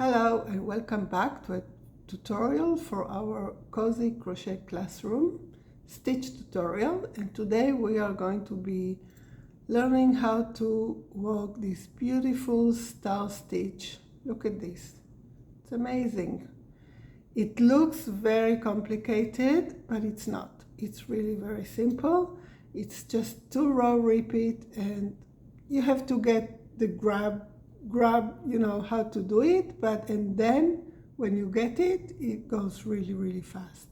Hello and welcome back to a tutorial for our cozy crochet classroom stitch tutorial, and today we are going to be learning how to work this beautiful star stitch. Look at this, it's amazing. It looks very complicated, but it's not. It's really very simple. It's just 2 row repeat, and you have to get the grab, you know how to do it, and then when you get it, it goes really fast.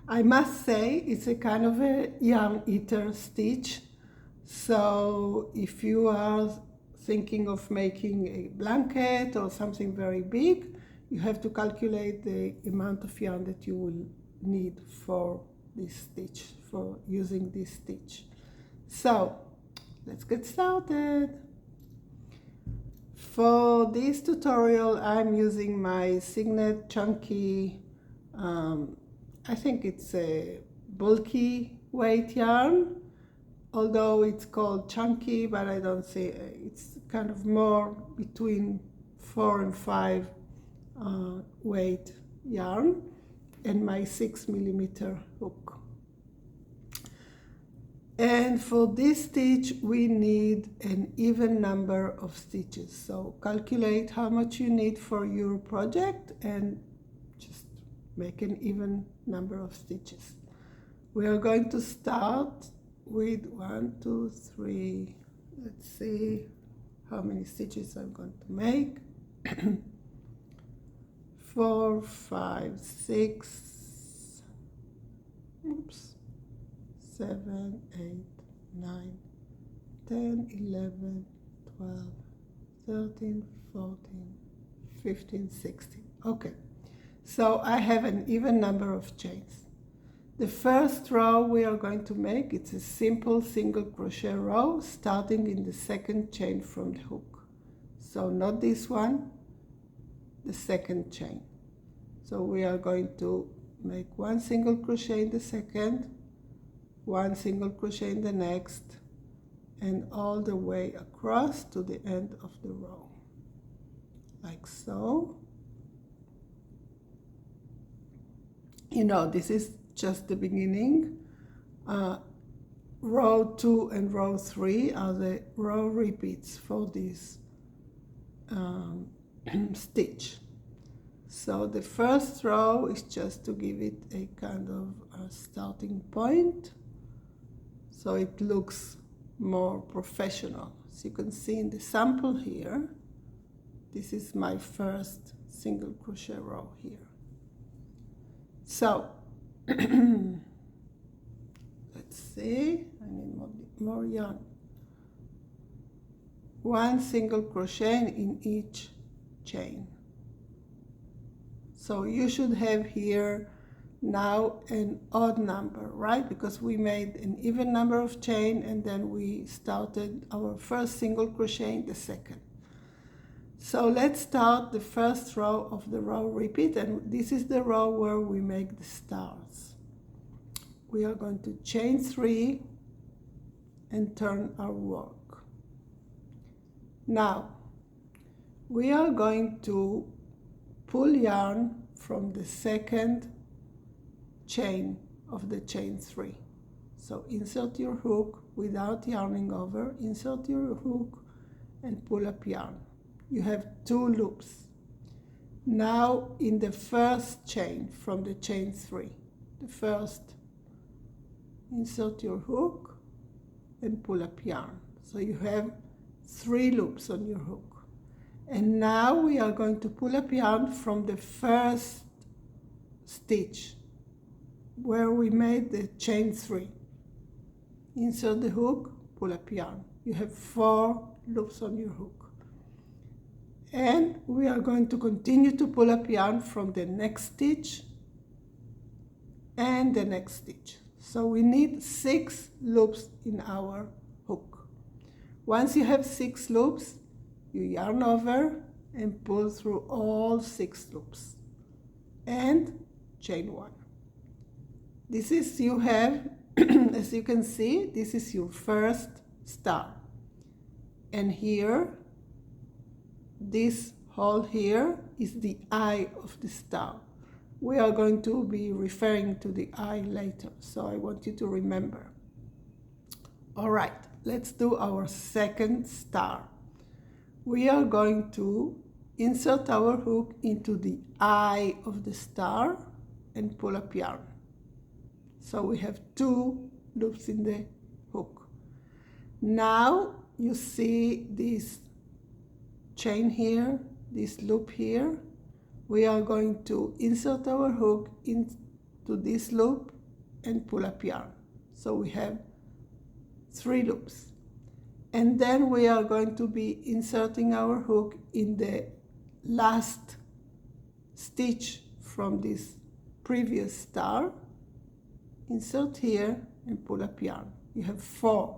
I must say it's a kind of a yarn eater stitch, so if you are thinking of making a blanket or something very big, you have to calculate the amount of yarn that you will need for this stitch, for using this stitch. So let's get started. For this tutorial, I'm using my Signet Chunky, I think it's a bulky weight yarn, although it's called chunky, but I don't see, it's kind of more between 4 and 5 weight yarn, and my 6mm hook. And for this stitch, we need an even number of stitches. So calculate how much you need for your project and just make an even number of stitches. We are going to start with 1, 2, 3. Let's see how many stitches I'm going to make. 4, 5, 6. Oops. 7, 8, 9, 10, 11, 12, 13, 14, 15, 16. Okay, so I have an even number of chains. The first row we are going to make, it's a simple single crochet row starting in the second chain from the hook. So not this one, the second chain. So we are going to make 1 single crochet in the second, 1 single crochet in the next, and all the way across to the end of the row, like so. You know, this is just the beginning. Row 2 and row 3 are the row repeats for this stitch. So the first row is just to give it a kind of a starting point, so it looks more professional. As you can see in the sample here, this is my first single crochet row here. So let's see, I need more yarn. 1 single crochet in each chain. So you should have here now an odd number, right? Because we made an even number of chain and then we started our first single crochet in the second. So let's start the first row of the row repeat, and this is the row where we make the stars. We are going to chain 3 and turn our work. Now we are going to pull yarn from the second chain of the chain 3. So insert your hook without yarning over, insert your hook and pull up yarn. You have 2 loops. Now in the first chain from the chain 3, the first, insert your hook and pull up yarn. So you have 3 loops on your hook. And now we are going to pull up yarn from the first stitch where we made the chain 3. Insert the hook, pull up yarn. You have 4 loops on your hook. And we are going to continue to pull up yarn from the next stitch and the next stitch. So we need 6 loops in our hook. Once you have 6 loops, you yarn over and pull through all 6 loops and chain 1. This is, you have, as you can see, this is your first star. And here, this hole here is the eye of the star. We are going to be referring to the eye later, so I want you to remember. All right, let's do our second star. We are going to insert our hook into the eye of the star and pull up yarn. So we have 2 loops in the hook. Now you see this chain here, this loop here. We are going to insert our hook into this loop and pull up yarn. So we have 3 loops. And then we are going to be inserting our hook in the last stitch from this previous star. Insert here and pull up yarn. You have 4.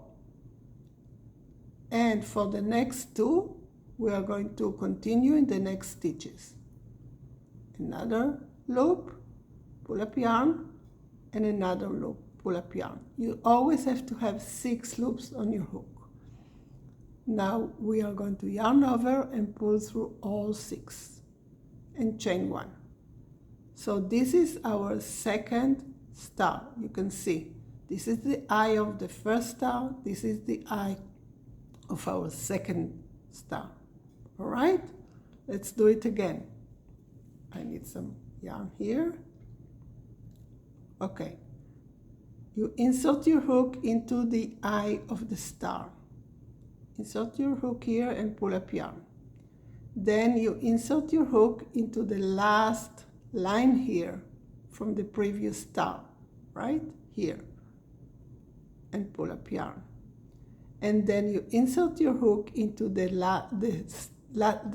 And for the next 2, we are going to continue in the next stitches. Another loop, pull up yarn, and another loop, pull up yarn. You always have to have 6 loops on your hook. Now we are going to yarn over and pull through all 6 and chain 1. So this is our second star. You can see this is the eye of the first star, this is the eye of our second star. All right, let's do it again. I need some yarn here. Okay, you insert your hook into the eye of the star. Insert your hook here and pull up yarn. Then you insert your hook into the last line here from the previous star, right here, and pull up yarn. And then you insert your hook into the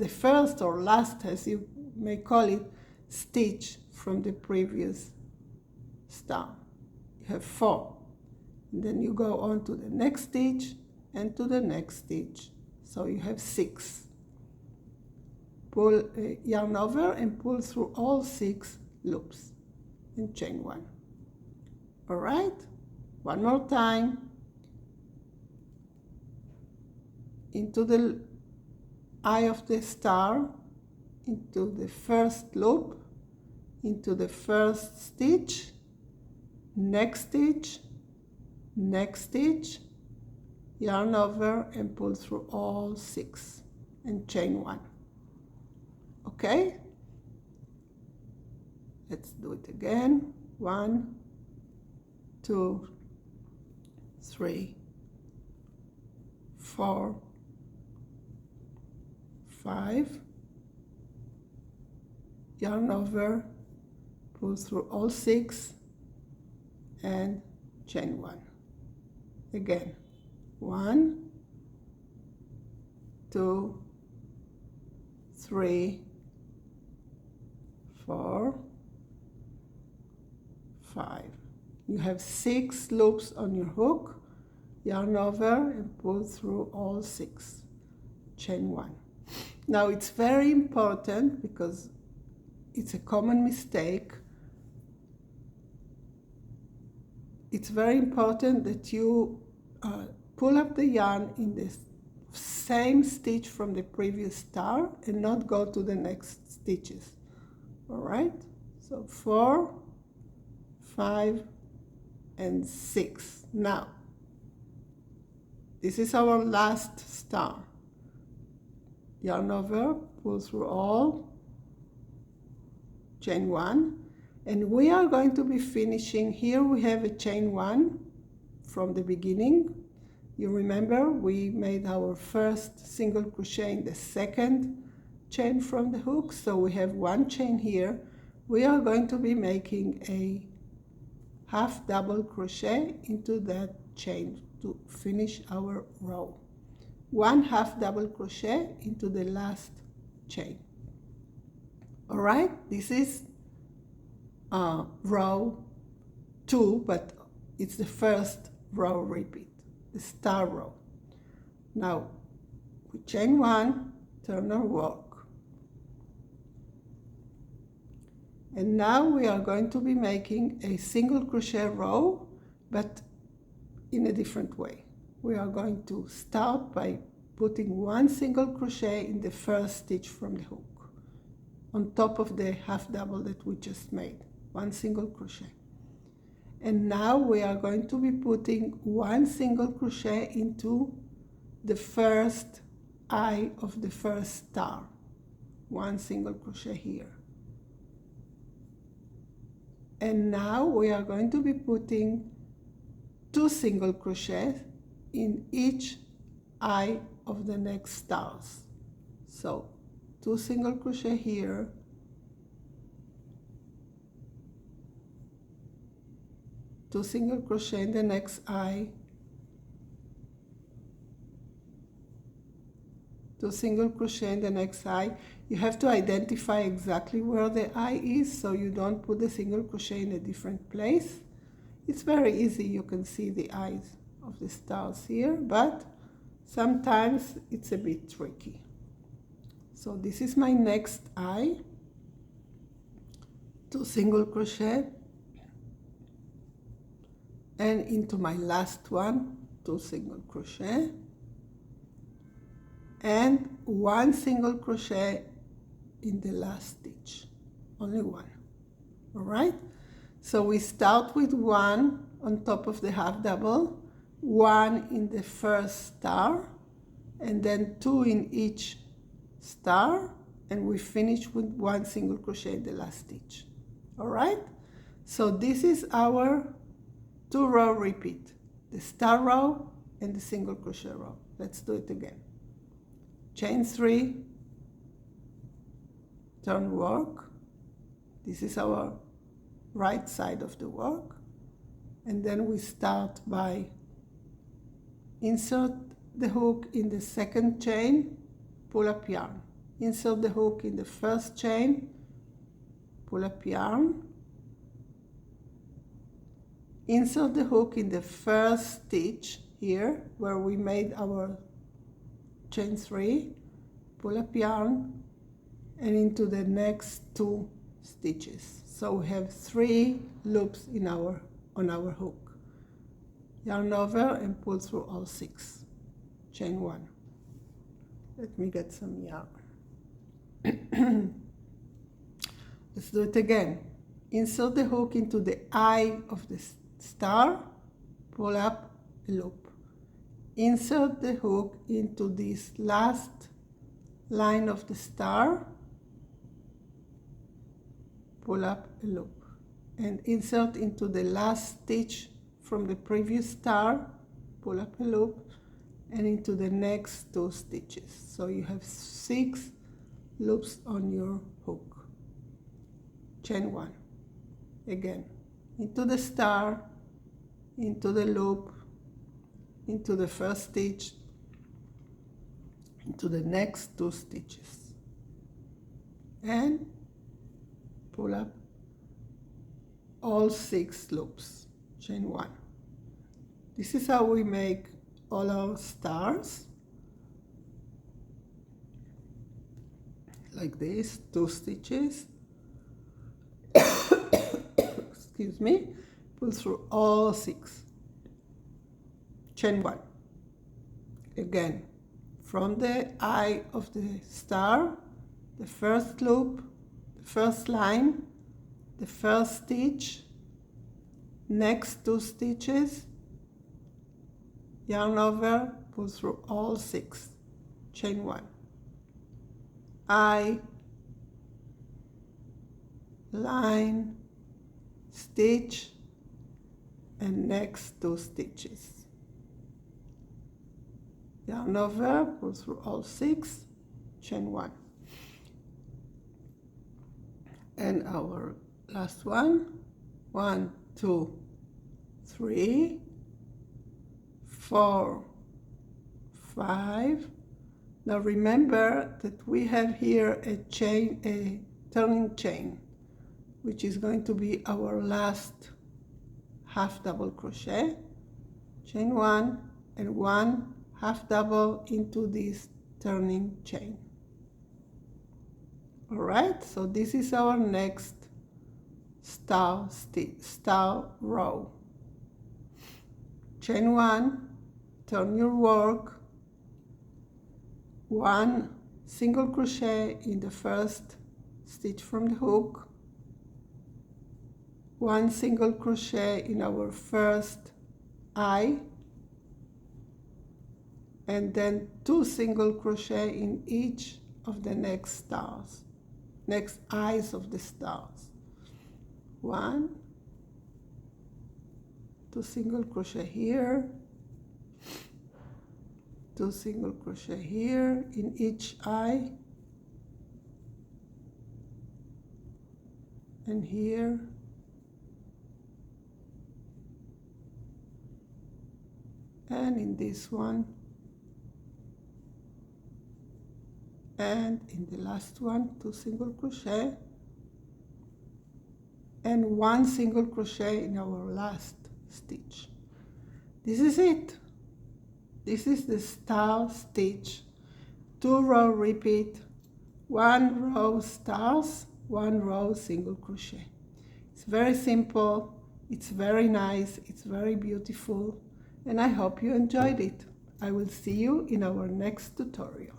first or last, as you may call it, stitch from the previous star. You have 4. And then you go on to the next stitch and to the next stitch. So you have 6. Pull yarn over and pull through all 6 loops and chain 1. All right, one more time. Into the eye of the star, into the first loop, into the first stitch, next stitch, next stitch, yarn over and pull through all 6 and chain 1. Okay, let's do it again. 1, 2, 3, 4, 5, yarn over, pull through all 6 and chain 1. Again, 1, 2, 3, 4, 5. You have 6 loops on your hook, yarn over and pull through all 6, chain 1. Now it's very important, because it's a common mistake. It's very important that you pull up the yarn in the same stitch from the previous star and not go to the next stitches. All right, so 4, 5, and 6. Now, this is our last star. Yarn over, pull through all, chain 1, and we are going to be finishing. Here we have a chain 1 from the beginning. You remember we made our first single crochet in the second chain from the hook, so we have 1 chain here. We are going to be making a half double crochet into that chain to finish our row. 1 half double crochet into the last chain. All right, this is row 2, but it's the first row repeat, the star row. Now we chain 1, turn our work, and now we are going to be making a single crochet row, but in a different way. We are going to start by putting one single crochet in the first stitch from the hook on top of the half double that we just made, one single crochet. And now we are going to be putting one single crochet into the first eye of the first star, one single crochet here. And now we are going to be putting two single crochets in each eye of the next stars. So two single crochet here, two single crochet in the next eye, two single crochet in the next eye. You have to identify exactly where the eye is so you don't put the single crochet in a different place. It's very easy, you can see the eyes of the stars here, but sometimes it's a bit tricky. So this is my next eye, two single crochet, and into my last one, two single crochet, and one single crochet in the last stitch, only one. All right, so we start with one on top of the half double, one in the first star, and then two in each star, and we finish with one single crochet in the last stitch. All right, so this is our 2-row repeat, the star row and the single crochet row. Let's do it again. Chain 3, turn work. This is our right side of the work, and then we start by insert the hook in the second chain, pull up yarn, insert the hook in the first chain, pull up yarn, insert the hook in the first stitch here where we made our chain 3, pull up yarn, and into the next 2 stitches. So we have 3 loops in on our hook. Yarn over and pull through all 6. Chain 1. Let me get some yarn. Let's do it again. Insert the hook into the eye of the star, pull up a loop. Insert the hook into this last line of the star, pull up a loop, and insert into the last stitch from the previous star, pull up a loop, and into the next 2 stitches. So you have 6 loops on your hook. Chain 1. Again, into the star, into the loop, into the first stitch, into the next 2 stitches, and pull up all 6 loops. Chain 1. This is how we make all our stars, like this, 2 stitches. Excuse me. Pull through all 6. Chain 1. Again, from the eye of the star, the first loop, the first line, the first stitch, next 2 stitches, yarn over, pull through all 6. Chain 1. Eye, line, stitch, and next 2 stitches. Yarn over, pull through all 6, chain 1. And our last one, 1, 2, 3, 4, 5. Now remember that we have here a turning chain, which is going to be our last half double crochet. Chain 1 and 1 half double into this turning chain. All right, so this is our next star row. Chain 1, turn your work, 1 single crochet in the first stitch from the hook, 1 single crochet in our first eye, and then 2 single crochet in each of the next eyes of the stars. 1, 2 single crochet here, 2 single crochet here in each eye, and here, and in this one, and in the last one 2 single crochet, and 1 single crochet in our last stitch. This is it. This is the star stitch. 2 row repeat, 1 row stars, 1 row single crochet. It's very simple, it's very nice, it's very beautiful, and I hope you enjoyed it. I will see you in our next tutorial.